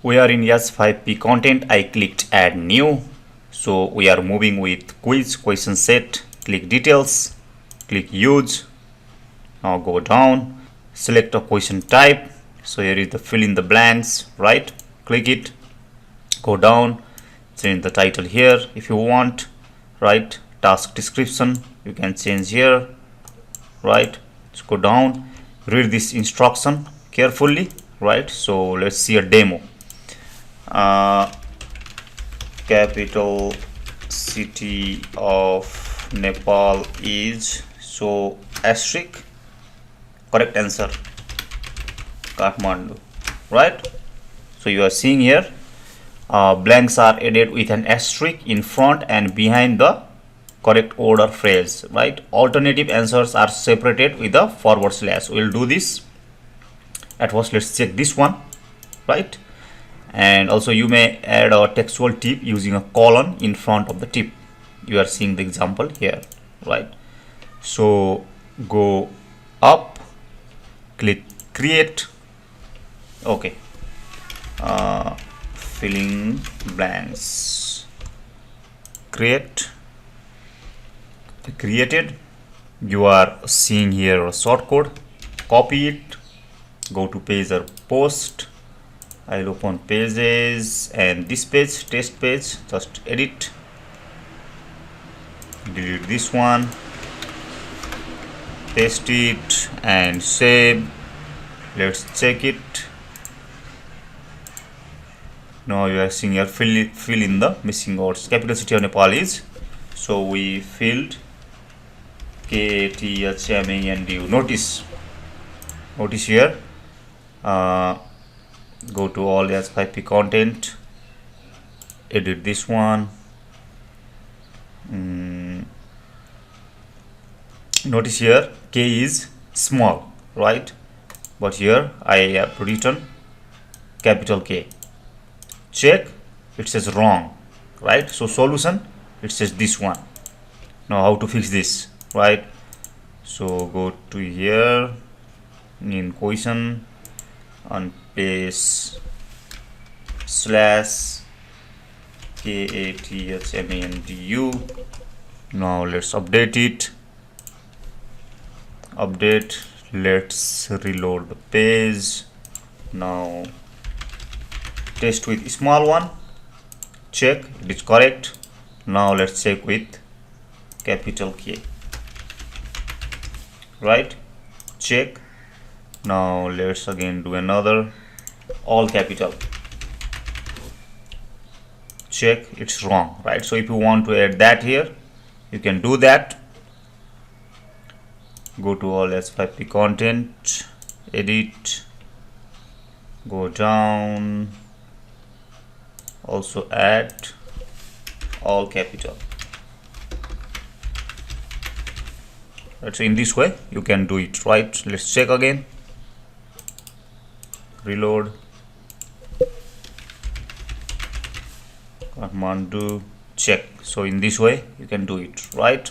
We are in H5P content. I clicked add new. So we are moving with quiz question set. Click details, click use. Now go down, select a question type. So here is the fill in the blanks, right? Click it, go down, change the title here if you want, right? Task description you can change here, right? Let's go down, read this instruction carefully, right? So let's see a demo. Capital city of Nepal is, so asterisk, correct answer Kathmandu, right? So you are seeing here blanks are added with an asterisk in front and behind the correct order phrase, right? Alternative answers are separated with a forward slash. We'll do this at first. Let's check this one, right? And also you may add a textual tip using a colon in front of the tip. You are seeing the example here, right? So go up, click create. Okay, filling blanks, created. You are seeing here a short code. Copy it, go to page or post. I'll open pages and this page, test page, just edit, delete this one, paste it and save. Let's check it. Now you are seeing here fill in the missing words. Capital city of Nepal is, so we filled Kathmandu. Notice here, go to all H5P content, edit this one. Notice here K is small, right? But here I have written capital K. Check, it says wrong, right? So solution, it says this one. Now how to fix this, right? So go to here in question and paste slash Kathmandu. Now let's update it. Update, let's reload the page. Now test with small one, check it is correct. Now let's check with capital K, right? Check. Now let's again do another, all capital, check, it's wrong, right? So if you want to add that here, you can do that. Go to all H5P content, edit, go down, also add all capital. Right, so in this way you can do it, right? Let's check again, reload, Kathmandu, check. So in this way you can do it, right?